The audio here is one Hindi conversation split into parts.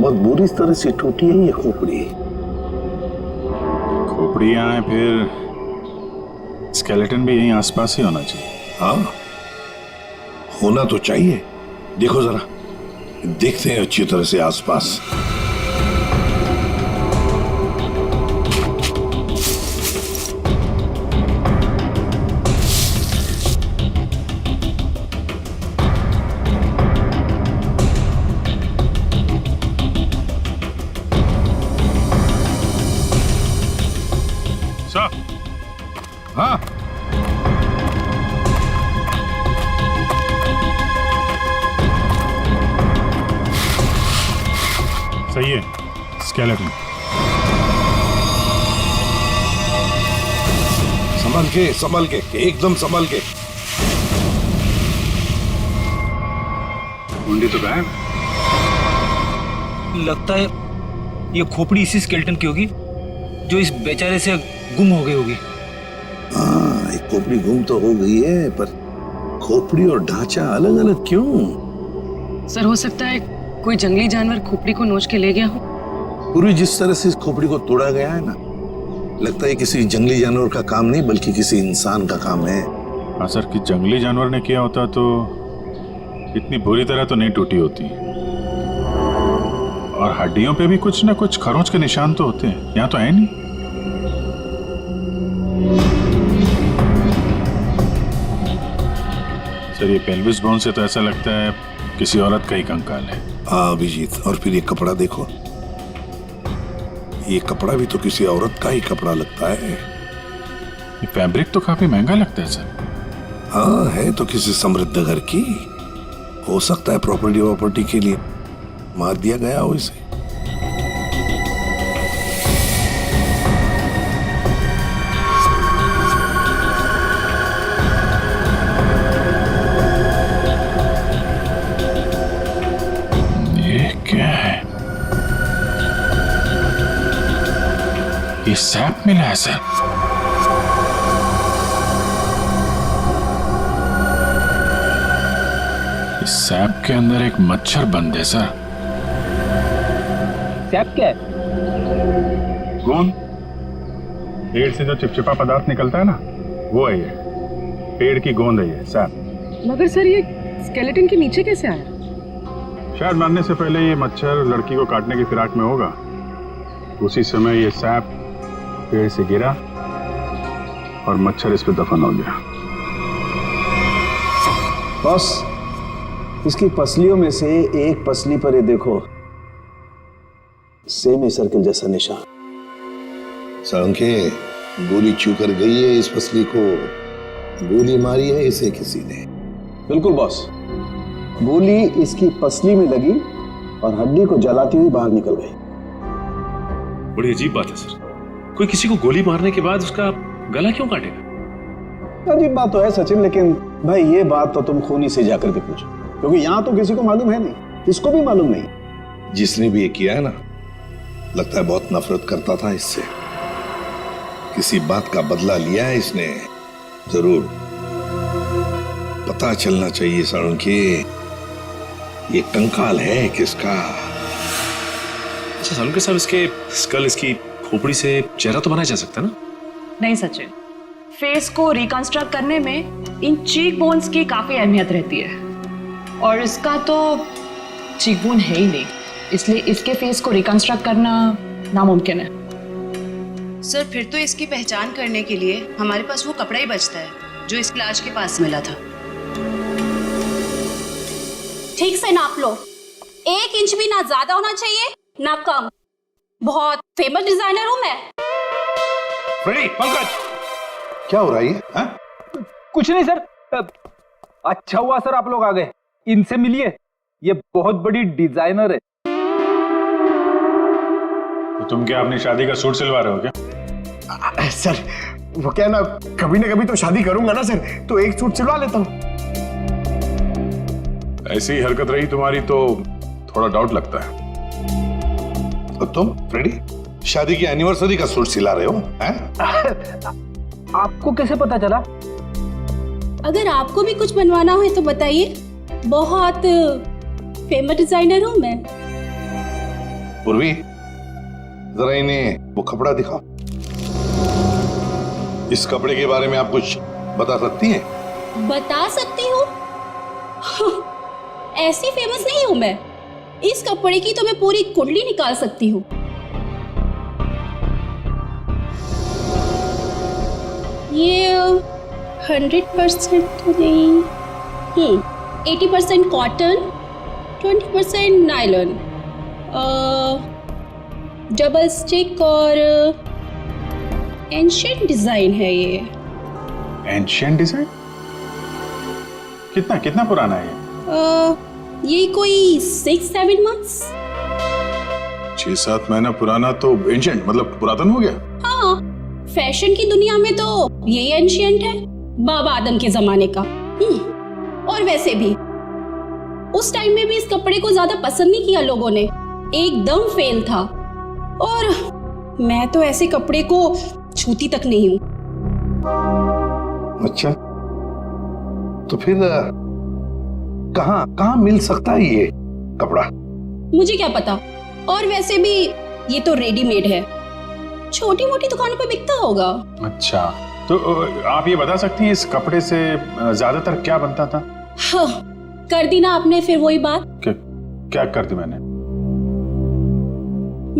बहुत बुरी तरह से टूटी है ये खोपड़ी। खोपड़ी यहाँ है, फिर स्केलेटन भी यहीं आसपास ही होना चाहिए। हाँ, होना तो चाहिए। देखो जरा, देखते हैं अच्छी तरह से आसपास। सर, हाँ, सही है। स्केलेटन संभल के एकदम संभल के। मुंडी तो गायब। लगता है ये खोपड़ी इसी स्केलेटन की होगी जो इस बेचारे से गुम हो गई होगी। हाँ, एक खोपड़ी गुम तो हो गई है, पर खोपड़ी और ढांचा अलग अलग क्यों? सर, हो सकता है कोई जंगली जानवर खोपड़ी को नोच के ले गया हो। पूरी जिस तरह से इस खोपड़ी को तोड़ा गया है ना, लगता है किसी जंगली जानवर का काम नहीं बल्कि किसी इंसान का काम है। हाँ सर, कि जंगली जानवर ने किया होता तो इतनी बुरी तरह तो नहीं टूटी होती। और हड्डियों पे भी कुछ ना कुछ खरोंच के निशान तो होते हैं, यहाँ तो है नहीं। सर, ये पेल्विस बोन से तो ऐसा लगता है किसी औरत का ही कंकाल है। हाँ अभिजीत, और फिर ये कपड़ा देखो, ये कपड़ा भी तो किसी औरत का ही कपड़ा लगता है। ये फैब्रिक तो काफी महंगा लगता है सर। हाँ, है तो किसी समृद्ध घर की, हो सकता है प्रॉपर्टी के लिए मार दिया गया हो इसे। ये क्या है? ये सैप मिला है सर। इस सैप के अंदर एक मच्छर बंद है सर। सैप क्या है? गोंद, पेड़ से जो चिपचिपा पदार्थ निकलता है ना, वो है ये। पेड़ की गोंद है ये सैप। मगर सर, ये स्केलेटन के नीचे कैसे आया? शायद मरने से पहले ये मच्छर लड़की को काटने की फिराक में होगा। उसी समय ये सैप पेड़ से गिरा और मच्छर इस पे दफन हो गया। बॉस, इसकी पसलियों में से एक पसली पर ये देखो, सेमी सर्कल जैसा निशान। सारंगे, गोली छूकर गई है इस पसली को, गोली मारी है इसे किसी ने। बिल्कुल बॉस, गोली इसकी पसली में लगी और हड्डी को जलाती हुई बाहर निकल गई। बड़ी अजीब बात है सर, कोई किसी को गोली मारने के बाद उसका गला क्यों काटेगा? अजीब बात तो है सचिन, लेकिन भाई ये बात तो तुम खूनी से जाकर के पूछो, क्योंकि यहां तो किसी को मालूम है नहीं, इसको भी मालूम नहीं। जिसने भी ये किया है ना, लगता है बहुत नफरत करता था इससे। किसी बात का बदला लिया है इसने जरूर। पता चलना चाहिए सारंगे, ये कंकाल है किसका। अच्छा सालुंके साहब, इसके स्कल, इसकी खोपड़ी से चेहरा तो बनाया जा सकता है ना? नहीं सचिन, फेस को रिकंस्ट्रक्ट करने में इन चीक बोन्स की काफी अहमियत रहती है, और इसका तो चीक बोन है ही नहीं, इसलिए इसके फेस को रिकंस्ट्रक्ट करना नामुमकिन है। सर, फिर तो इसकी पहचान करने के लिए हमारे पास वो कपड़ा ही बचता है जो इस लाश के पास मिला था। ठीक से नाप लो, 1 इंच भी ना ज्यादा होना चाहिए ना कम। बहुत फेमस डिजाइनर हूं मैं। फ्रेडी, पंकज, क्या हो रहा है हाँ? कुछ नहीं सर। अच्छा हुआ सर आप लोग आ गए, इनसे मिलिए, ये बहुत बड़ी डिजाइनर है। तो तुम क्या अपनी शादी का सूट सिलवा रहे हो क्या? सर, वो क्या ना कभी तो शादी करूंगा ना सर, तो एक सूट सिलवा लेता हूँ। ऐसी ही हरकत रही तुम्हारी तो थोड़ा डाउट लगता है। और तुम फ्रेडी, शादी की एनिवर्सरी का सूट सिला रहे हो हैं? आपको कैसे पता चला? अगर आपको भी कुछ बनवाना हो तो बताइए, बहुत फेमस डिजाइनर हूं मैं। पूर्वी, जरा इन्हें वो कपड़ा दिखाओ। इस कपड़े के बारे में आप कुछ बता सकती हैं? बता सकती हूँ? ऐसी फेमस नहीं हूं मैं। इस कपड़े की तो मैं पूरी कुंडली निकाल सकती हूँ। ये 100% तो नहीं, 80% कॉटन, 20% नायलॉन, डबल स्टिक और एंशिएंट डिजाइन है ये। Ancient design? कितना कितना पुराना है ये? ये कोई 6-7 months। 6-7 महीना पुराना तो एंशिएंट मतलब पुरातन हो गया। हाँ, फैशन की दुनिया में तो ये एंशिएंट है, बाबा आदम के जमाने का। और वैसे भी उस टाइम में भी इस कपड़े को ज्यादा पसंद नहीं किया लोगों ने, एकदम फेल था। और मैं तो ऐसे कपड़े को छूती तक नहीं हूँ। अच्छा, तो फिर कहाँ मिल सकता है ये कपड़ा? मुझे क्या पता, और वैसे भी ये तो रेडीमेड है, छोटी मोटी दुकानों पे बिकता होगा। अच्छा, तो आप ये बता सकती हैं इस कपड़े से ज्यादातर क्या बनता था? हाँ, कर दी ना आपने फिर वही बात। क्या कर दी मैंने?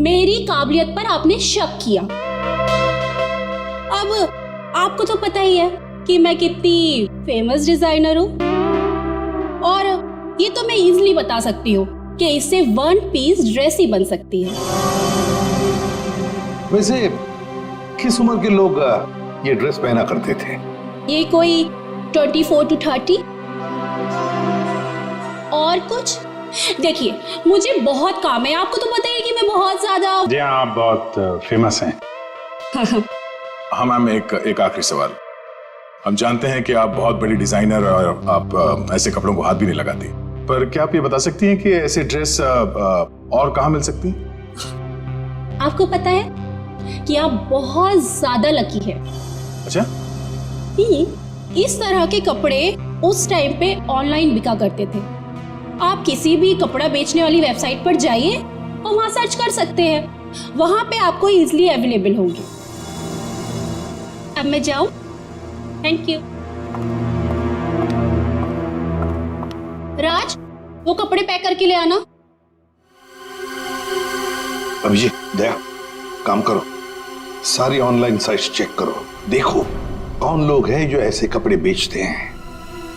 मेरी काबिलियत पर आपने शक किया। अब आपको तो पता ही है कि मैं कितनी फेमस डिजाइनर हूँ, और ये तो मैं इजीली बता सकती हूँ कि इससे 1 पीस ड्रेस ही बन सकती है। वैसे किस उम्र के लोग ये ड्रेस पहना करते थे? ये कोई 24 to 30। और कुछ देखिए, मुझे बहुत काम है, आपको तो पता ही है कि मैं बहुत ज्यादा। जी हाँ, आप बहुत फेमस हैं। हाँ मैम, एक आखिरी सवाल। हम जानते हैं कि आप बहुत बड़ी डिजाइनर और आप ऐसे कपड़ों को हाथ भी नहीं लगाती, पर क्या आप ये बता सकती हैं कि ऐसे ड्रेस और कहाँ मिल सकती हैं? आपको पता है कि आप बहुत ज्यादा लकी है। अच्छा, इस तरह के कपड़े उस टाइम पे ऑनलाइन बिका करते थे। आप किसी भी कपड़ा बेचने वाली वेबसाइट पर जाइए और वहां सर्च कर सकते हैं, वहां पे आपको इजीली अवेलेबल होंगे। अब मैं जाऊं? Thank you. राज, वो कपड़े पैक करके ले आना। अभिजीत, दया, काम करो, सारी ऑनलाइन साइट्स चेक करो, देखो कौन लोग हैं जो ऐसे कपड़े बेचते हैं,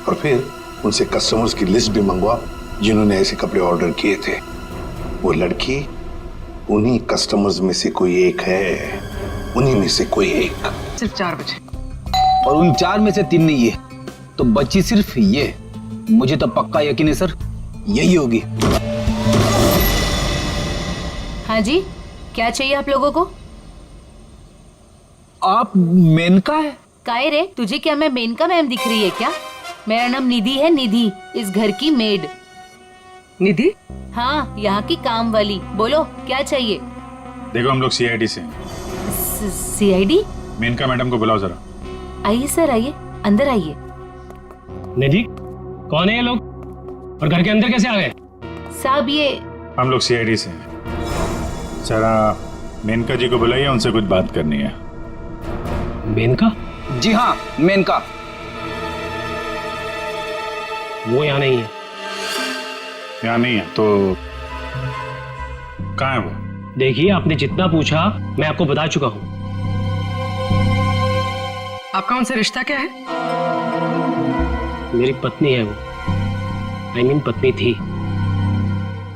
और फिर उनसे कस्टमर्स की लिस्ट भी मंगवाओ जिन्होंने ऐसे कपड़े ऑर्डर किए थे। वो लड़की उन्हीं कस्टमर्स में से कोई एक है, उन्हीं में से कोई एक। सिर्फ 4 बजे, और उन 4 में से 3 नहीं है, तो बची सिर्फ ये। मुझे तो पक्का यकीन है सर, यही होगी। हाँ जी, क्या चाहिए आप लोगों को? आप मेनका है? काहे रे, तुझे क्या मैं मेनका मैम दिख रही है क्या? मेरा नाम निधि है, निधि, इस घर की मेड। निधि? हाँ, यहाँ की काम वाली। बोलो क्या चाहिए? देखो हम लोग सीआईडी से हैं। सीआईडी? मेनका मैडम को बुलाओ जरा। आइए सर, आइए, अंदर आइए। निधि, कौन है ये लोग और घर के अंदर कैसे आ गए? साहब ये हम लोग सीआईडी से हैं। जरा मेनका जी को बुलाइए, उनसे कुछ बात करनी है। मेनका? जी हाँ, मेनका। वो यहाँ नहीं है। यहाँ नहीं है तो कहाँ है वो? देखिए, आपने जितना पूछा मैं आपको बता चुका हूँ। आपका उनसे रिश्ता क्या है? मेरी पत्नी है वो, I mean पत्नी थी।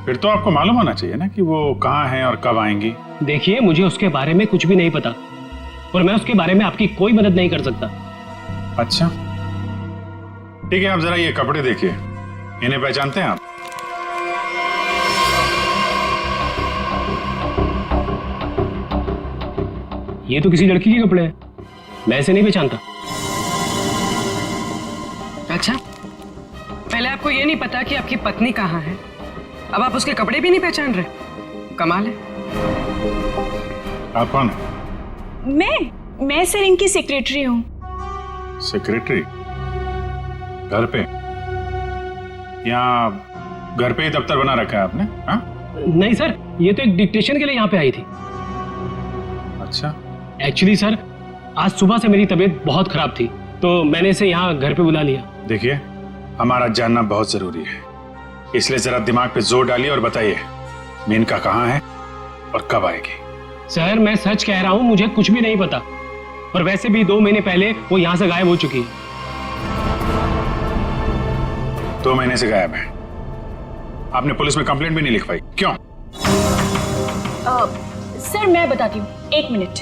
फिर तो आपको मालूम होना चाहिए ना कि वो कहाँ है और कब आएंगी। देखिए, मुझे उसके बारे में कुछ भी नहीं पता, और मैं उसके बारे में आपकी कोई मदद नहीं कर सकता। अच्छा ठीक है, आप जरा ये कपड़े देखिए, इन्हें पहचानते हैं आप? ये तो किसी लड़की के कपड़े हैं, मैं इसे नहीं पहचानता। अच्छा, पहले आपको ये नहीं पता कि आपकी पत्नी कहाँ है, अब आप उसके कपड़े भी नहीं पहचान रहे? कमाल है। आप कौन है? मैं सर इनकी सेक्रेटरी हूँ। सेक्रेटरी? घर पे? यहाँ घर पे ही दफ्तर बना रखा है आपने? हाँ? नहीं सर, ये तो एक डिक्टेशन के लिए यहाँ पे आई थी। अच्छा, एक्चुअली सर, आज सुबह से मेरी तबीयत बहुत खराब थी, तो मैंने इसे यहाँ घर पे बुला लिया। देखिए, हमारा जानना बहुत जरूरी है, इसलिए जरा दिमाग पे जोर डालिए और बताइए मेनका कहाँ है और कब आएगी। सर, मैं सच कह रहा हूँ, मुझे कुछ भी नहीं पता। और वैसे भी 2 महीने पहले वो यहाँ से गायब हो चुकी है। 2 महीने से गायब है? आपने पुलिस में कंप्लेंट भी नहीं लिखवाई, क्यों? सर मैं बताती हूँ, 1 मिनट।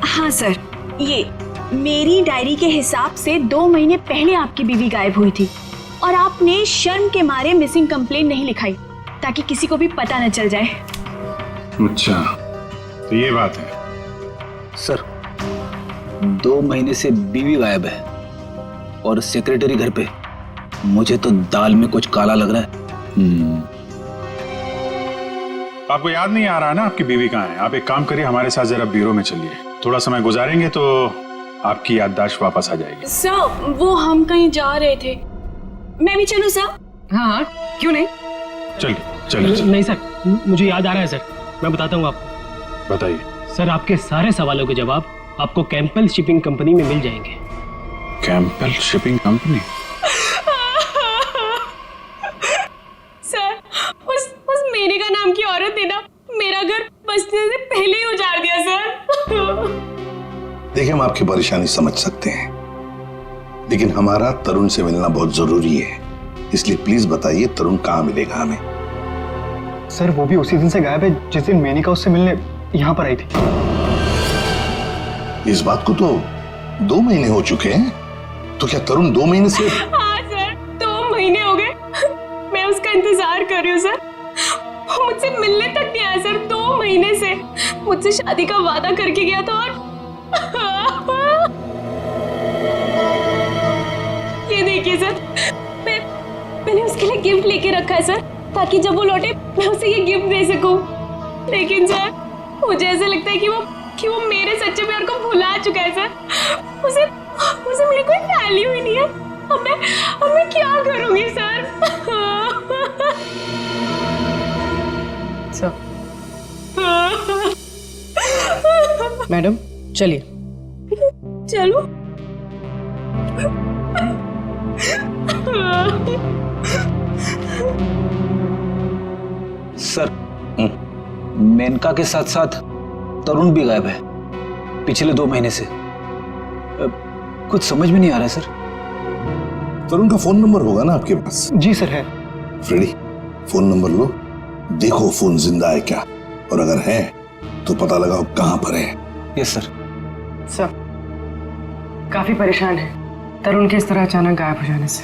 हाँ सर, ये मेरी डायरी के हिसाब से 2 महीने पहले आपकी बीवी गायब हुई थी और आपने शर्म के मारे मिसिंग कंप्लेंट नहीं लिखाई ताकि किसी को भी पता न चल जाए। अच्छा, तो ये बात है। सर, 2 महीने से बीवी गायब है और सेक्रेटरी घर पे। मुझे तो दाल में कुछ काला लग रहा है। आपको याद नहीं आ रहा ना आपकी बीवी कहाँ है? आप एक काम करिए, हमारे साथ जरा ब्यूरो में चलिए, थोड़ा समय गुजारेंगे तो आपकी याददाश्त वापस आ जाएगी। सर, वो हम कहीं जा रहे थे, मैं भी चलूं सर? हाँ, क्यों नहीं? चलिए। नहीं सर, मुझे याद आ रहा है सर, मैं बताता हूँ आपको। बताइए। सर, आपके सारे सवालों के जवाब आपको कैंपल शिपिंग कंपनी में मिल जाएंगे। कैंपल शिपिंग कंपनी? सर, उस मेनका नाम की औरत ने ना मेरा घर बसने से पहले ही उजाड़ दिया सर। देखिए, हम आपकी परेशानी समझ सकते हैं, लेकिन हमारा तरुण से मिलना बहुत जरूरी है, इसलिए प्लीज बताइए तरुण कहाँ मिलेगा हमें? सर, वो भी उसी दिन से गायब है जिस दिन मेनिका उससे मिलने यहाँ पर आई थी। इस बात को तो 2 महीने हो चुके हैं, तो क्या तरुण 2 महीने से? हाँ सर, 2 महीने हो गए, मैं उसका इंतजार कर रही हूँ सर। वो मुझसे मिलने तक नहीं आया सर, 2 महीने से। मुझसे शादी का वादा करके गया था और ये देखिए सर, मैंने उसके लिए गिफ्ट लेके रखा है सर, ताकि जब वो लौटे मैं उसे ये गिफ्ट दे सकूं। लेकिन सर, मुझे ऐसा लगता है कि वो मेरे सच्चे प्यार को भुला चुका है सर। उसे मेरी कोई वैल्यू ही नहीं है। अब मैं क्या करूंगी सर? मैडम, चलिए। चलो। सर, मेनका के साथ साथ तरुण भी गायब है पिछले 2 महीने से। कुछ समझ में नहीं आ रहा है सर। तरुण का फोन नंबर होगा ना आपके पास? जी सर, है। फ्रेडी, फोन नंबर लो, देखो फोन जिंदा है क्या, और अगर है तो पता लगाओ कहां पर है। Yes sir. सर, काफी परेशान है तरुण के इस तरह अचानक गायब हो जाने से।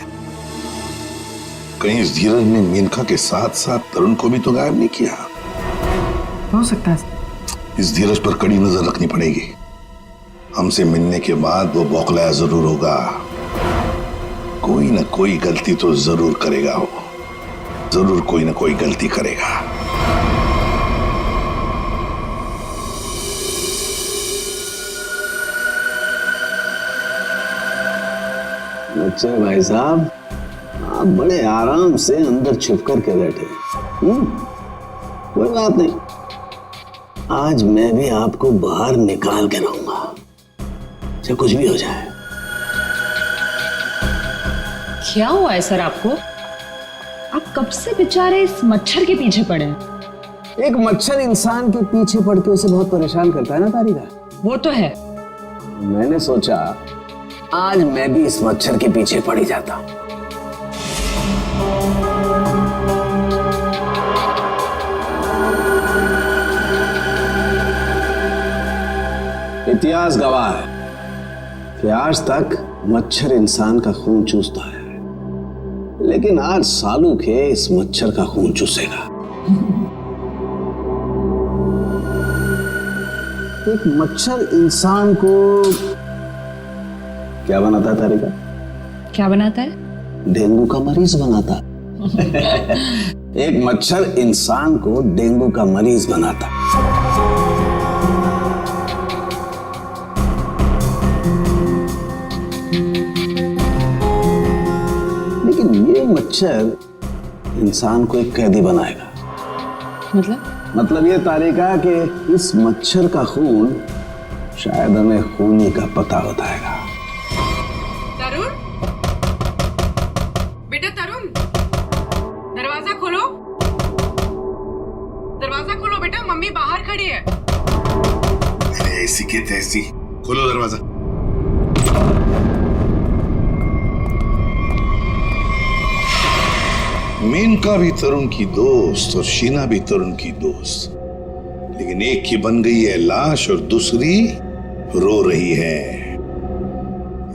कहीं इस धीरज ने मेनका के साथ साथ तरुण को भी तो गायब नहीं किया? हो सकता है। इस धीरज पर कड़ी नजर रखनी पड़ेगी। हमसे मिलने के बाद वो बौखलाया जरूर होगा, कोई ना कोई गलती तो जरूर करेगा। वो जरूर कोई ना कोई गलती करेगा। अच्छा भाई साहब, आप बड़े आराम से अंदर छुप कर के बैठे। कोई बात नहीं, आज मैं भी आपको बाहर निकाल के रहूंगा, चाहे कुछ भी हो जाए। क्या हुआ है सर आपको? आप कब से बेचारे इस मच्छर के पीछे पड़े हैं? एक मच्छर इंसान के पीछे पड़ के उसे बहुत परेशान करता है ना तारिका। वो तो है। मैंने सोचा आज मैं भी इस मच्छर के पीछे पड़ ही जाता हूं। इतिहास गवाह है कि आज तक मच्छर इंसान का खून चूसता है, लेकिन आज सालू के इस मच्छर का खून चूसेगा। एक मच्छर इंसान को क्या बनाता है तारिका? क्या बनाता है? डेंगू का मरीज बनाता। एक मच्छर इंसान को डेंगू का मरीज बनाता। लेकिन ये मच्छर इंसान को एक कैदी बनाएगा। मतलब ये तारिका कि इस मच्छर का खून शायद हमें खूनी का पता बताएगा। तरुण, बेटा तरुण, दरवाजा खोलो, दरवाजा खोलो बेटा, मम्मी बाहर खड़ी है। ऐसी की तैसी, खोलो दरवाजा। मेनका भी तरुण की दोस्त और शीना भी तरुण की दोस्त, लेकिन एक की बन गई है लाश और दूसरी रो रही है।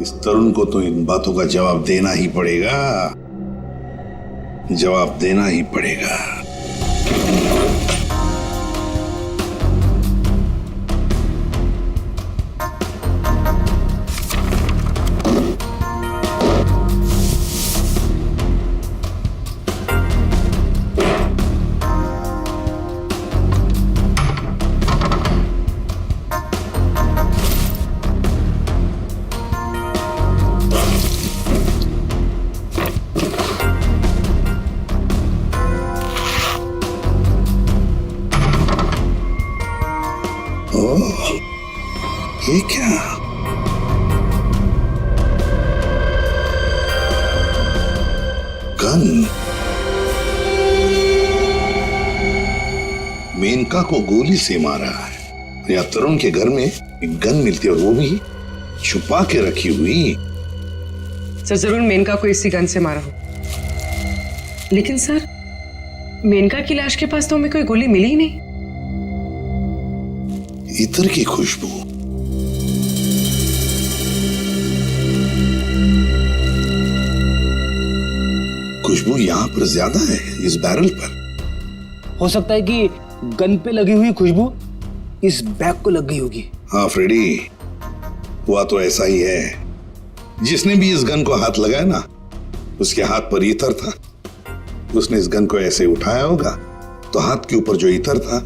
इस तरुण को तो इन बातों का जवाब देना ही पड़ेगा, जवाब देना ही पड़ेगा। ये क्या? गन। मेनका को गोली से मारा है या तरुण के घर में एक गन मिलती है और वो भी छुपा के रखी हुई। सर जरूर मेनका को इसी गन से मारा हो, लेकिन सर मेनका की लाश के पास तो हमें कोई गोली मिली ही नहीं। इत्र की खुशबू, खुशबू यहाँ पर ज्यादा है इस बैरल पर। हो सकता है कि गन पे लगी हुई खुशबू इस बैग को लग गई होगी। हाँ फ्रेडी, हुआ तो ऐसा ही है। जिसने भी इस गन को हाथ लगाया ना, उसके हाथ पर इत्र था। उसने इस गन को ऐसे उठाया होगा तो हाथ के ऊपर जो इत्र था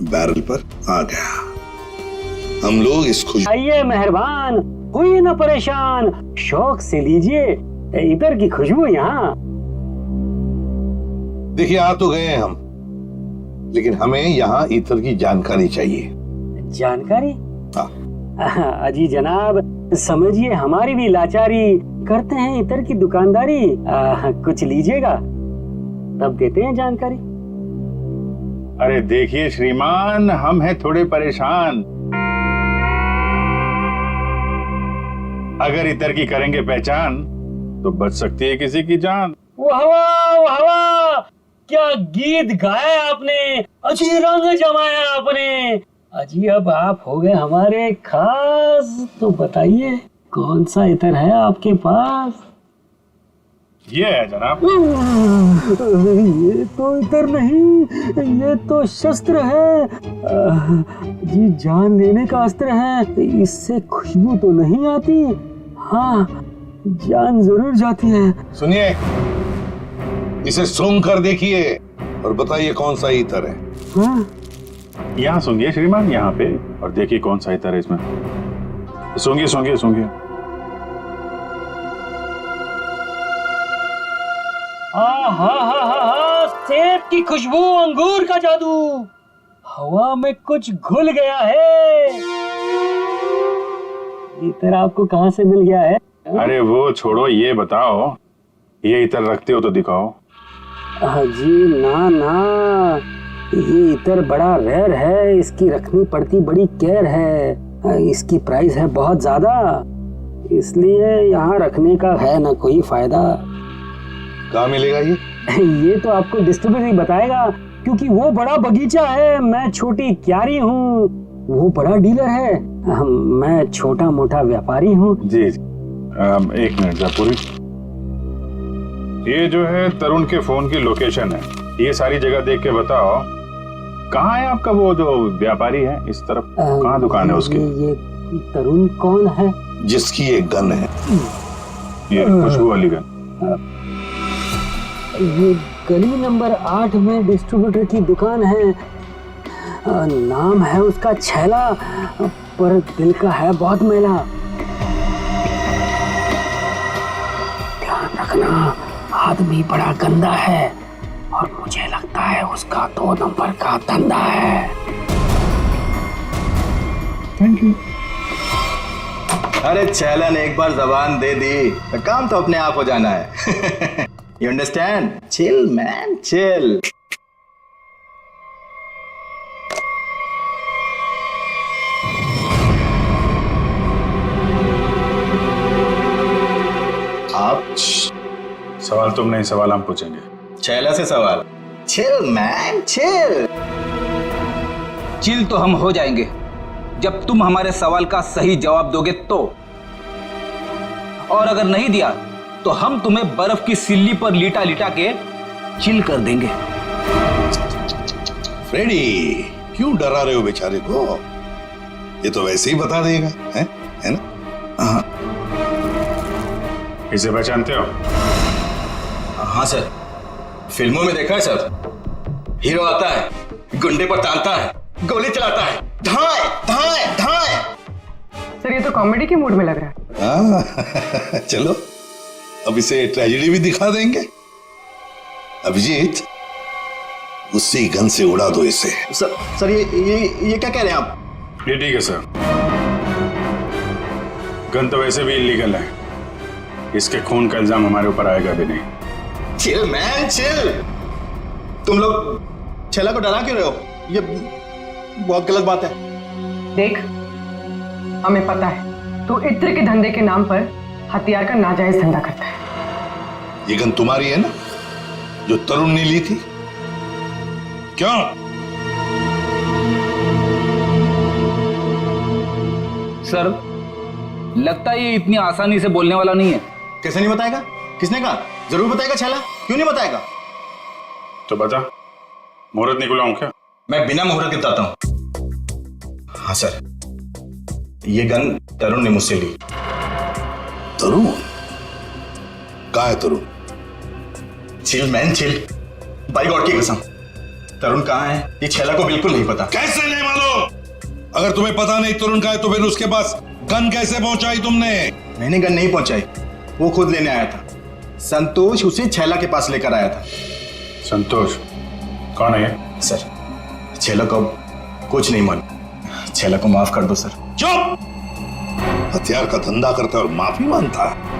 बैरल पर आ गया। हम लोग इस खुशबू, आइए मेहरबान, हुई ना परेशान, शौक से लीजिए इत्र की खुशबू यहाँ। देखिए आ तो गए हम, लेकिन हमें यहाँ इत्र की जानकारी चाहिए। जानकारी? हाँ। अजी जनाब, समझिए हमारी भी लाचारी, करते हैं इत्र की दुकानदारी। कुछ लीजिएगा तब देते हैं जानकारी। अरे देखिए श्रीमान, हम हैं थोड़े परेशान। अगर इत्र की करेंगे पहचान तो बच सकती है किसी की जान। वाह वाह वाह, क्या गीत गाया आपने, अजी रंग जमाया आपने। अजी अब आप हो गए हमारे खास, तो बताइए कौन सा इत्र है आपके पास? ये है जनाब। ये तो इत्र नहीं, ये तो शस्त्र है जी, जान लेने का अस्त्र है। इससे खुशबू तो नहीं आती, हाँ जान जरूर जाती है। सुनिए, इसे सूंघ कर देखिए और बताइए कौन सा इत्र है। हाँ? यहाँ सूंघिए श्रीमान, यहाँ पे, और देखिए कौन सा इत्र है इसमें। सूंघिए सूंघिए सूंघिए। सेब की खुशबू, अंगूर का जादू, हवा में कुछ घुल गया है। इत्र आपको कहाँ से मिल गया है? अरे वो छोड़ो, ये बताओ ये इत्र रखते हो तो दिखाओ। जी ना ना, ये इत्र बड़ा रेयर है, इसकी रखनी पड़ती बड़ी केयर है। इसकी प्राइस है बहुत ज्यादा, इसलिए यहाँ रखने का है ना कोई फायदा। कहाँ मिलेगा ये? ये तो आपको डिस्ट्रीब्यूटर ही बताएगा, क्योंकि वो बड़ा बगीचा है, मैं छोटी क्यारी हूँ, वो बड़ा डीलर है, मैं छोटा मोटा व्यापारी हूँ। जी एक मिनट जयपुरी, ये जो है तरुण के फोन की लोकेशन है, ये सारी जगह देख के बताओ कहाँ है आपका वो जो व्यापारी है इस तरफ, कहाँ दुकान है उसकी? ये तरुण कौन है? जिसकी एक गन है, ये खुशबू वाली गन। ये गली नंबर 8 में डिस्ट्रीब्यूटर की दुकान है। नाम है उसका छैला, पर दिल का है बहुत मैला। ध्यान रखना, आदमी बड़ा गंदा है और मुझे लगता है उसका 2 नंबर का धंधा है। Thank you. अरे चैलन एक बार जबान दे दी तो काम तो अपने आप हो जाना है। You understand? Chill man chill. आप सवाल तुम नहीं, सवाल हम पूछेंगे। चैला से सवाल। Chill man chill. चिल तो हम हो जाएंगे जब तुम हमारे सवाल का सही जवाब दोगे तो, और अगर नहीं दिया तो हम तुम्हें बर्फ की सिल्ली पर लिटा लिटा के चिल कर देंगे। फ्रेडी, क्यों डरा रहे हो बेचारे को? ये तो वैसे ही बता देगा, है ना? हाँ। इसे पहचानते हो? हाँ सर, फिल्मों में देखा है सर। हीरो आता है, गुंडे पर तानता है, गोली चलाता है, धाए धाए धाए। सर ये तो कॉमेडी के मूड में लग रहा है। चलो अब इसे ट्रेजेडी भी दिखा देंगे। अभिजीत, उसी गन से उड़ा दो इसे। सर ये क्या कह रहे हैं आप? ये ठीक है सर, गन तो वैसे भी इलीगल है, इसके खून का इल्जाम हमारे ऊपर आएगा भी नहीं। Chill man chill. तुम लोग छेला को डरा क्यों रहे हो? ये बहुत गलत बात है। देख, हमें पता है तू इत्र के धंधे के नाम पर हथियार का नाजायज धंधा करता है। ये गन तुम्हारी है ना, जो तरुण ने ली थी? क्यों? सर, लगता है ये इतनी आसानी से बोलने वाला नहीं है। कैसे नहीं बताएगा? किसने कहा? जरूर बताएगा छेला, क्यों नहीं बताएगा? तो बता, मुहूर्त निकलाऊं क्या? मैं बिना मुहूर्त के बताता हूं। हाँ सर, ये गन तरुण ने मुझसे ली। तरुण? कहाँ है Tarun? Chill man chill, by god की कसम, तरुण कहाँ है ये छेला को बिल्कुल नहीं पता। कैसे नहीं मालूम? अगर तुम्हें पता नहीं तरुण कहाँ है तो फिर उसके पास गन कैसे पहुंचाई तुमने? मैंने गन नहीं पहुंचाई, वो खुद लेने आया था। संतोष उसे छेला के पास लेकर आया था। संतोष कौन है ये? सर, छेला को कुछ नहीं मालूम, छेला को माफ कर दो सर। चुप! हथियार का धंधा करता है और माफी मांगता है।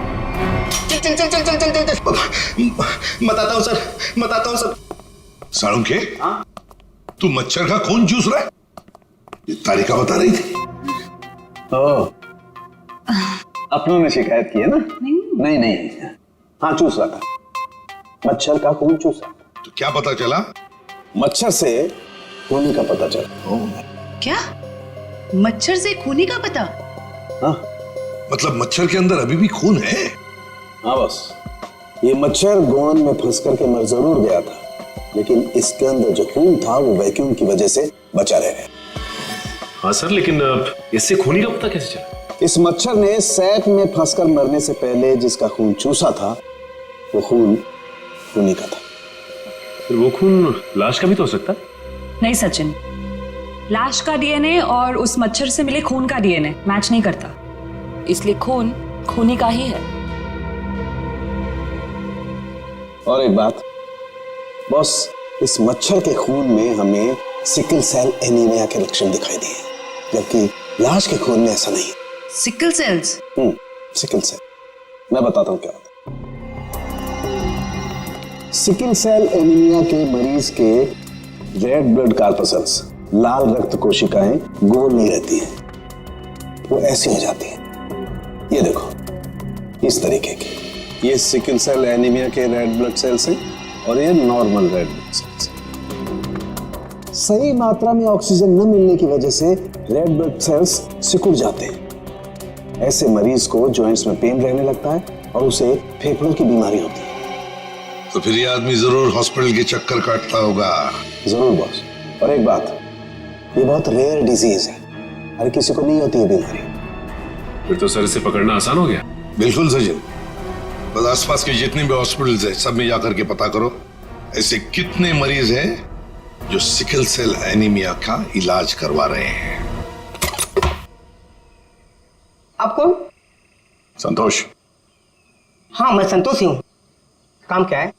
चल चल चल चल चल चल चल। बताता हूँ सर, बताता हूँ सर। साळुंखे, तू मच्छर का खून चूस रहा है? ये तारिका बता रही थी। अपनों ने शिकायत की है ना? नहीं, हाँ चूस रहा था, मच्छर का खून चूस रहा था। तो क्या पता चला? मच्छर से खूनी का पता चला। क्या? मच्छर से खूनी का पता? हाँ, मतलब मच्छर के अंदर अभी भी खून है? हाँ बस, ये मच्छर गोंद में फंस करके मर जरूर गया था, लेकिन इसके अंदर जो खून था वो वैक्यूम की वजह से बचा रह गया। हाँ सर, लेकिन इससे खूनी का पता कैसे चला? इस मच्छर ने सैक में फंसकर मरने से पहले जिसका खून चूसा था वो खून खूनी का था। फिर वो खून लाश का भी तो हो सकता? नहीं सचिन, लाश का डीएनए और उस मच्छर से मिले खून का डीएनए मैच नहीं करता, इसलिए खून खूनी का ही है। और एक बात बॉस, इस मच्छर के खून में हमें सिकल सेल एनीमिया के लक्षण दिखाई दिए, जबकि लाश के खून में ऐसा नहीं। Sickle sales? सिकल सेल, मैं बताता हूं क्या होता है। सिकल सेल एनीमिया के मरीज के रेड ब्लड कार्पसल्स, लाल रक्त कोशिकाएं गोल नहीं रहती हैं, वो ऐसी हो जाती हैं। ये देखो, इस तरीके की। ये सिकल सेल एनीमिया के रेड ब्लड सेल्स हैं और ये नॉर्मल रेड ब्लड सेल्स। सही मात्रा में ऑक्सीजन न मिलने की वजह से रेड ब्लड सेल्स सिकुड़ जाते हैं। ऐसे मरीज को जॉइंट्स में पेन रहने लगता है और उसे फेफड़ों की बीमारी होती है। तो फिर ये आदमी जरूर हॉस्पिटल के चक्कर काटता होगा। जरूर बॉस। और एक बात, ये बहुत रेयर डिजीज है, हर किसी को नहीं होती है बीमारी। फिर तो सर इसे पकड़ना आसान हो गया। बिल्कुल सचिन, बस आसपास के जितने भी हॉस्पिटल्स हैं सब में जाकर के पता करो ऐसे कितने मरीज हैं जो सिकल सेल एनीमिया का इलाज करवा रहे हैं। आप कौन? संतोष। हाँ मैं संतोष ही हूँ। काम क्या है?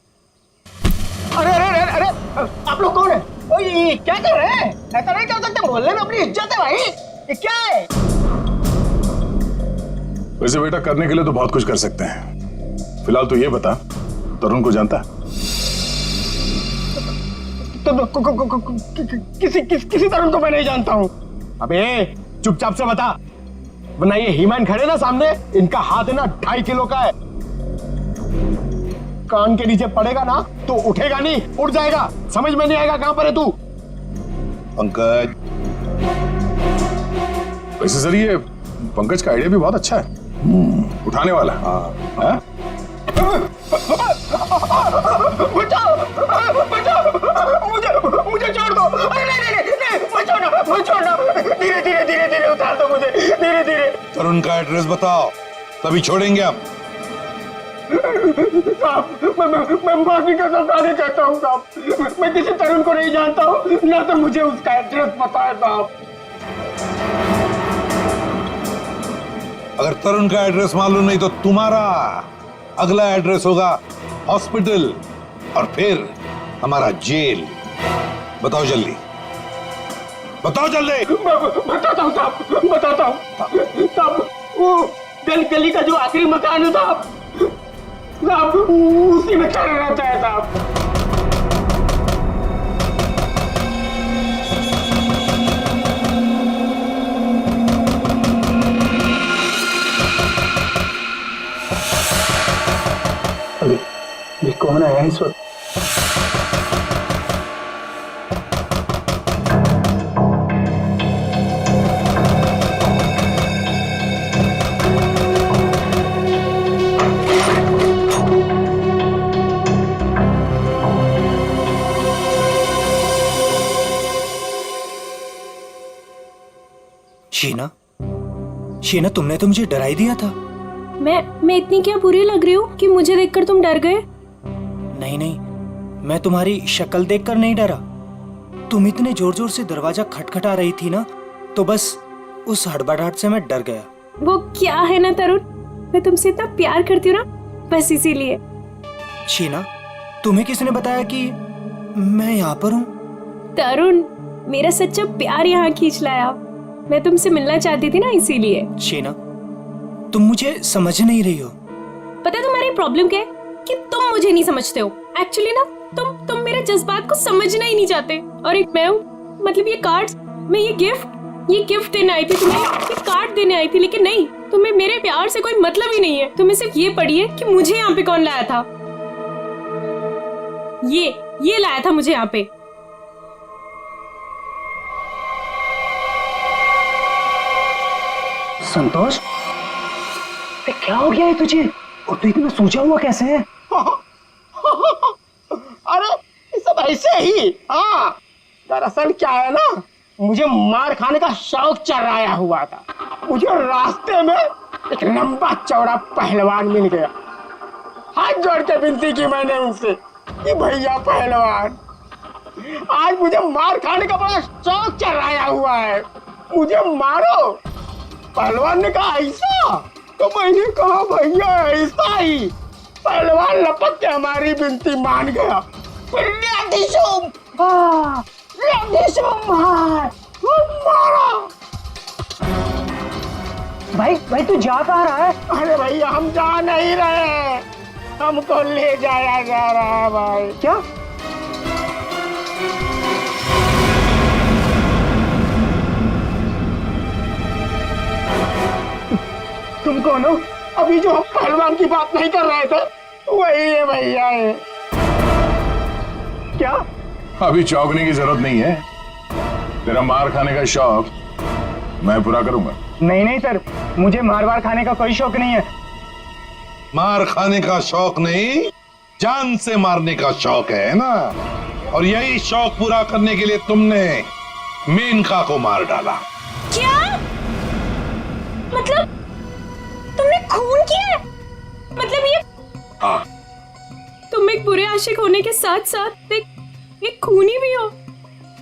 अरे अरे अरे अरे आप लोग कौन है? ओ ये क्या कर रहे हैं? ऐसा नहीं कर सकते, मोहल्ले में अपनी इज्जत है भाई। ये क्या है? वैसे बेटा करने के लिए तो बहुत कुछ कर सकते हैं। फिलहाल तो ये बता, तरुण को जानता है? किसी तरुण को मैं नहीं जानता हूँ। अबे चुपचाप से बता, वरना ये हीमैन खड़े ना सामने, इनका हाथ है ना 2.5 किलो का है। कान के नीचे पड़ेगा ना तो उठेगा नहीं, उड़ जाएगा। समझ में नहीं आएगा कहां पर है तू। पंकज, वैसे सर ये पंकज का आइडिया भी बहुत अच्छा है, उठाने वाला। हाँ बचाओ बचाओ, मुझे छोड़ दो। नहीं मत छोड़ना। धीरे धीरे उतार दो मुझे, धीरे। तरुण का एड्रेस बताओ, तभी छोड़ेंगे हम। साहब मैं माफी का सवाल करता हूँ साहब, मैं किसी तरुण को नहीं जानता हूँ, ना तो मुझे उसका एड्रेस पता है साहब। अगर तरुण का एड्रेस मालूम नहीं तो तुम्हारा अगला एड्रेस होगा हॉस्पिटल और फिर हमारा जेल। बताओ जल्दी, बताओ जल्दी। बताता हूँ साहब, वो गली का जो आखिरी मकान है साहब, उसी में चल रहता है साहब। अरे कौन आया इस वक्त? शीना, तुमने तो मुझे डरा ही दिया था। मैं इतनी क्या बुरी लग रही हूँ कि मुझे देखकर तुम डर गए? नहीं, मैं तुम्हारी शक्ल देखकर नहीं डरा। तुम इतने जोर जोर से दरवाजा खटखटा रही थी ना, तो बस उस हड़बड़ाहट से मैं डर गया। वो क्या है ना तरुण, मैं तुमसे इतना प्यार करती हूँ ना, बस इसीलिए। शीना, तुम्हें किसने बताया कि मैं यहाँ पर हूँ? तरुण, मेरा सच्चा प्यार यहाँ खींच लाया। मैं तुमसे मिलना चाहती थी ना, इसीलिए। शीना, तुम मुझे समझ नहीं रही हो। पता है तुम्हारी प्रॉब्लम क्या है? कि तुम मुझे नहीं समझते हो। एक्चुअली ना तुम मेरे जज्बात को समझना ही नहीं चाहते। और एक मैं हूँ, मतलब ये कार्ड्स, मैं ये गिफ्ट देने आई थी तुम्हें, ये कार्ड देने आई थी, लेकिन नहीं, तुम्हें मेरे प्यार से कोई मतलब ही नहीं है। तुम्हें सिर्फ ये पड़ी है कि मुझे यहाँ पे कौन लाया था। ये लाया था मुझे यहाँ पे। संतोष, क्या हो गया है तुझे? और तू इतना सोचा हुआ कैसे है? अरे सब ऐसे ही। हाँ, दरअसल क्या है ना, मुझे मार खाने का शौक चढ़ाया हुआ था। मुझे रास्ते में एक लंबा चौड़ा पहलवान मिल गया। हाथ जोड़ के विनती की मैंने उनसे कि भैया पहलवान, आज मुझे मार खाने का बड़ा शौक चढ़ाया हुआ है, मुझे मारो। पहलवान ने कहा ऐसा? तो मैंने कहा भैया ऐसा ही। पहलवान लपक के हमारी विनती मान गया। मारा। भाई तू जा कहाँ रहा है? अरे भैया हम जा नहीं रहे, हमको ले जाया जा रहा है भाई। क्या? तुम कौन हो? अभी जो हम पहलवान की बात नहीं कर रहे थे, वही है भैया। है क्या? अभी चौंकने की जरूरत नहीं है। तेरा मार खाने का शौक मैं पूरा करूंगा। नहीं सर, मुझे मार खाने का कोई शौक नहीं है। मार खाने का शौक नहीं, जान से मारने का शौक है ना? और यही शौक पूरा करने के लिए तुमने मेनका को मार डाला। क्या? मतलब तुमने खून किया है? मतलब ये? हाँ। तुम एक बुरे आशिक होने के साथ साथ एक खूनी भी हो।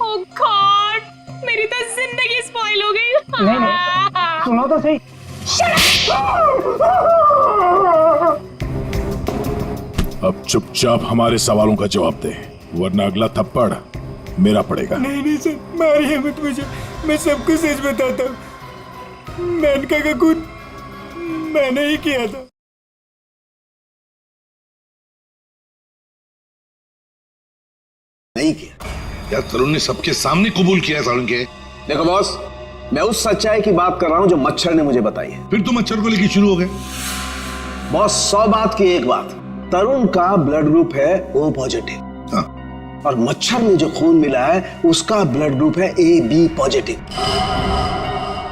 ओह गॉड, मेरी तो जिंदगी स्पॉइल हो गई। नहीं, सुनो तो सही। अब चुपचाप हमारे सवालों का जवाब दे। वरना अगला थप्पड़ मेरा पड़ेगा। नहीं सर, मारिए मत मुझे, मैं सबको सच बताता हूँ। मेनका का खून मैंने ही किया था। नहीं किया यार, तरुण ने सबके सामने कबूल किया है तरुण के। देखो बॉस, मैं उस सच्चाई की बात कर रहा हूं जो मच्छर ने मुझे बताई है। फिर तो मच्छर को लेके शुरू हो गए। बॉस, 100 बात की एक बात, तरुण का ब्लड ग्रुप है O पॉजिटिव। हाँ। और मच्छर में जो खून मिला है उसका ब्लड ग्रुप है AB पॉजिटिव।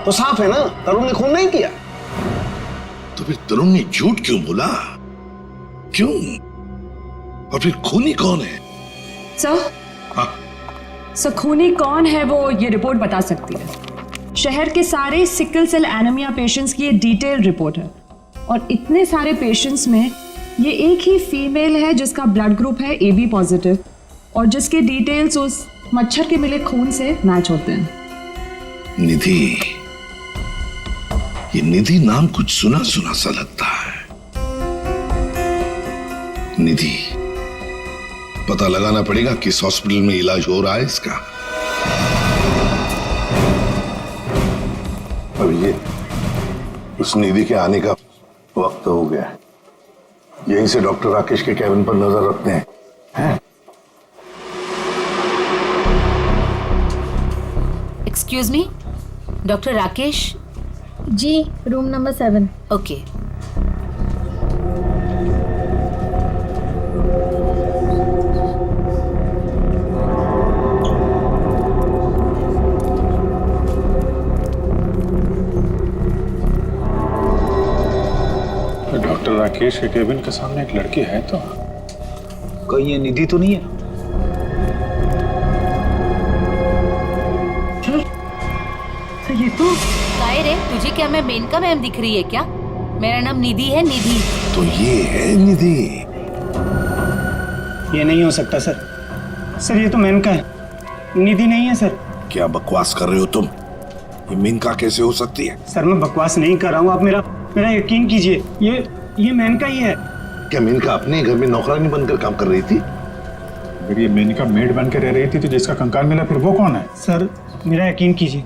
तो साफ है ना, तरुण ने खून नहीं किया। तो फिर तरुण ने झूठ क्यों बोला? क्यों? और फिर खूनी कौन है? सर, हाँ। सर खूनी कौन है वो ये रिपोर्ट बता सकती है। शहर के सारे सिकल सेल एनीमिया पेशेंट्स की ये डिटेल रिपोर्ट है और इतने सारे पेशेंट्स में ये एक ही फीमेल है जिसका ब्लड ग्रुप है AB पॉजिटिव और जिसके डिटेल्स उस मच्छर के मिले खून से मैच होते हैं। निधि, ये निधि नाम कुछ सुना सुना सा लगता है। निधि, पता लगाना पड़ेगा किस हॉस्पिटल में इलाज हो रहा है इसका। अब ये उस निधि के आने का वक्त हो गया है। यहीं से डॉक्टर राकेश के कैबिन पर नजर रखते हैं, हैं? Excuse me, doctor Rakesh? जी, room number 7। Okay. Doctor Rakesh के केबिन के सामने एक लड़की है, तो कहीं ये निधि तो नहीं है? ये तो काय रे, तुझे क्या मैं मेनका मैम दिख रही है क्या? मेरा नाम निधि है, निधि। तो ये है निधि। ये नहीं हो सकता सर। सर ये तो मेनका है, निधि नहीं है सर। क्या बकवास कर रहे हो तुम? ये मेनका कैसे हो सकती है? सर मैं बकवास नहीं कर रहा हूँ, आप मेरा यकीन कीजिए। ये मेनका ही है। क्या मेनका अपने घर में नौकरानी बनकर काम कर रही थी? अगर ये मेनका मेड बन के रह रही थी तो जिसका कंकाल मिला फिर वो कौन है? सर मेरा यकीन कीजिए,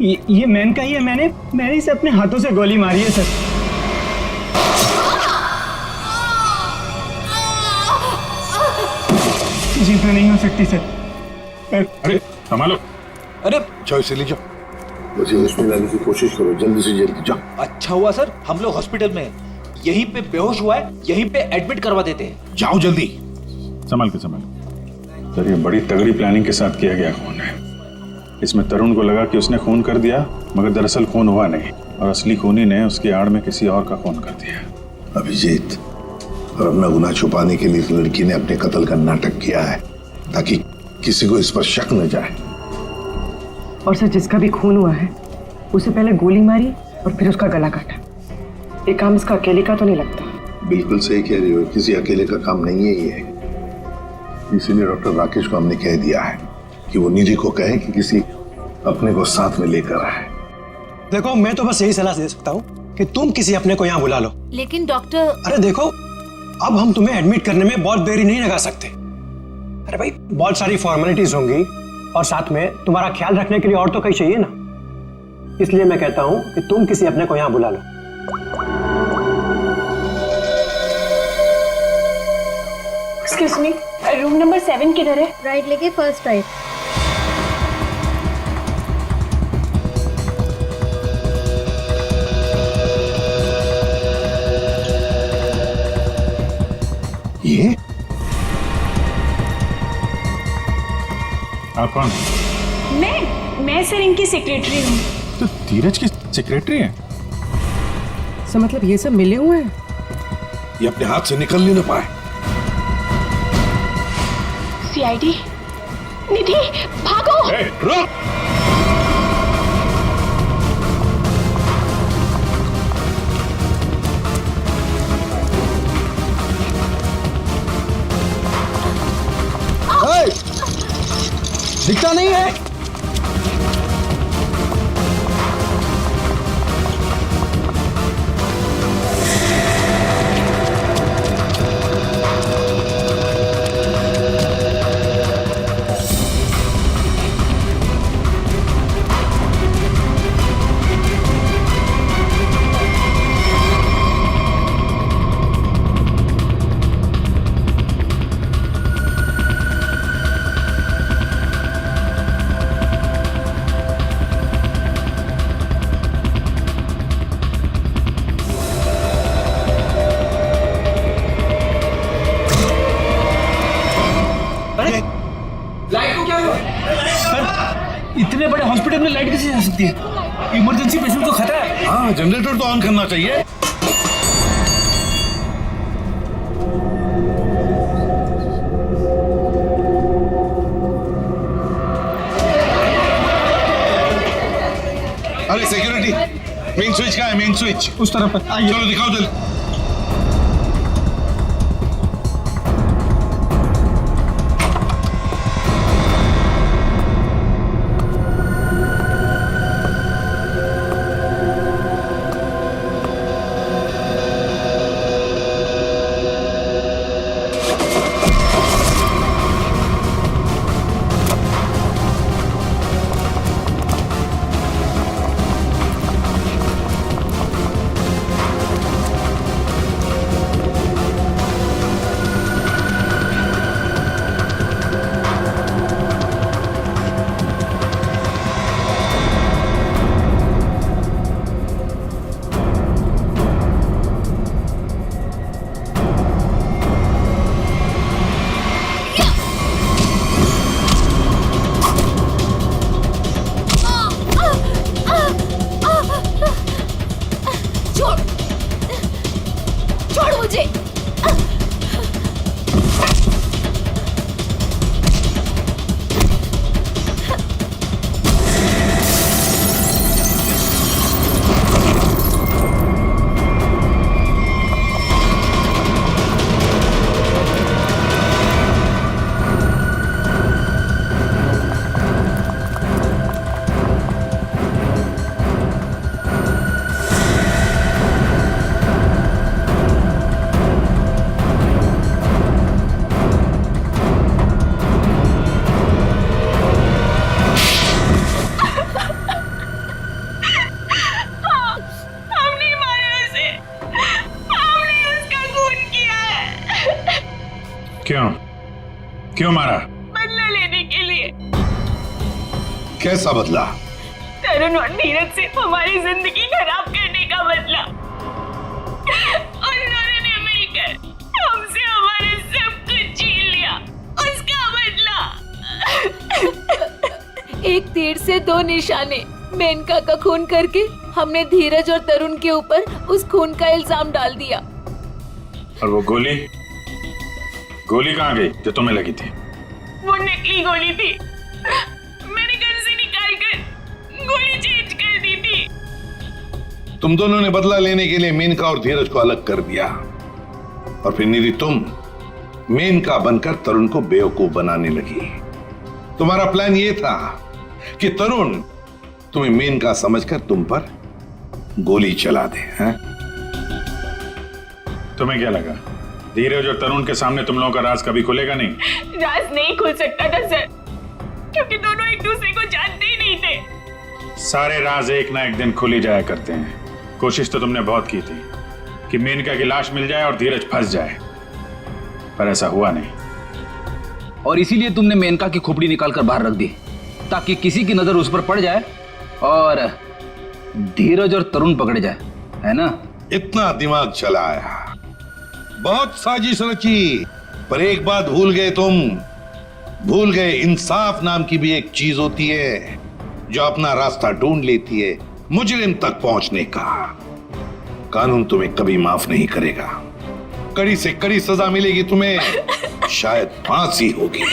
ये मेनका ही है। मैंने इसे अपने हाथों से गोली मारी है सर। जीतना नहीं हो सकती सर। अरे संभालो। अरे जाओ, इसे ले जाओ, मुझे उसमें लाने की कोशिश करो, जल्दी से जल्दी जाओ। अच्छा हुआ सर, हम लोग हॉस्पिटल में हैं। यहीं पे बेहोश हुआ है, यहीं पे एडमिट करवा देते हैं। जाओ जल्दी। संभाल के सर, ये बड़ी तगड़ी प्लानिंग के साथ किया गया खून है। इसमें तरुण को लगा कि उसने खून कर दिया, मगर दरअसल खून हुआ नहीं और असली खूनी ने उसकी आड़ में किसी और का खून कर दिया। अभिजीत, और अपना गुनाह छुपाने के लिए इस लड़की ने अपने कत्ल का नाटक किया है ताकि किसी को इस पर शक न जाए। और सर जिसका भी खून हुआ है उसे पहले गोली मारी और फिर उसका गला काटा। ये काम इसका अकेले का तो नहीं लगता। बिल्कुल सही कह रही हो, किसी अकेले का काम नहीं है ये। इसीलिए डॉक्टर राकेश को हमने कह दिया है कि वो निधि को कहे कि किसी अपने को साथ में लेकर आए। देखो, मैं तो बस यही सलाह दे सकता हूँ कि तुम किसी अपने को यहाँ बुला लो। लेकिन डॉक्टर, अरे देखो, अब हम तुम्हें एडमिट करने में बहुत देरी नहीं लगा सकते। अरे भाई, बहुत सारी फॉर्मेलिटीज होंगी और साथ में तुम्हारा ख्याल रखने के लिए और तो कहीं चाहिए ना। इसलिए मैं कहता हूँ कि तुम किसी अपने को यहाँ बुला लो। एक्सक्यूज मी, रूम नंबर 7 किधर है? राइट लेके फर्स्ट राइट। ये आप कौन? मैं सर इनकी सेक्रेटरी हूँ। तो धीरज की सेक्रेटरी है? सर मतलब ये सब मिले हुए हैं? ये अपने हाथ से निकल नहीं पाए। CID, निधि भागो। रुक। दिखता नहीं है। में लाइट कैसे जा सकती है? इमरजेंसी पेशेंट को खतरा है। हाँ, जनरेटर तो ऑन करना चाहिए। अरे सिक्योरिटी, मेन स्विच कहाँ है? मेन स्विच उस तरफ है। आइए। चलो दिखाओ जल्दी। छोड़ मुझे। क्यों? क्यों मारा? बदला लेने के लिए। कैसा बदला? तरुण और धीरज से हमारी जिंदगी खराब करने का बदला। और उन्होंने मिलकर हमसे हमारे सब कुछ छीन लिया, उसका बदला। एक तीर से दो निशाने। मेनका का खून करके हमने धीरज और तरुण के ऊपर उस खून का इल्जाम डाल दिया। और वो गोली कहाँ गई जो तुम्हें लगी थी? वो नकली गोली थी। मैंने गन से निकाल कर गोली चेंज कर दी थी। तुम दोनों ने बदला लेने के लिए मेनका और धीरज को अलग कर दिया, और फिर निधि तुम मेनका बनकर तरुण को बेवकूफ बनाने लगी। तुम्हारा प्लान ये था कि तरुण तुम्हें मेनका समझकर तुम पर गोली चला दे। हैं? तुम्हें क्या लगा धीरज और तरुण के सामने तुम लोगों का राज कभी खुलेगा नहीं? राज नहीं खुल सकता था सर, क्योंकि दोनों एक दूसरे को जानते ही नहीं थे। सारे राज एक ना एक दिन खुल ही जाया करते हैं। कोशिश तो तुमने बहुत की थी कि मेनका की लाश मिल जाए और धीरज फंस जाए, पर ऐसा हुआ नहीं। और इसीलिए तुमने मेनका की खोपड़ी निकाल कर बाहर रख दी, ताकि किसी की नजर उस पर पड़ जाए और धीरज और तरुण पकड़े जाए, है ना? इतना दिमाग चलाया, बहुत साजिश रची, पर एक बात भूल गए तुम। भूल गए इंसाफ नाम की भी एक चीज होती है जो अपना रास्ता ढूंढ लेती है मुजरिम तक पहुंचने का। कानून तुम्हें कभी माफ नहीं करेगा। कड़ी से कड़ी सजा मिलेगी तुम्हें, शायद फांसी होगी।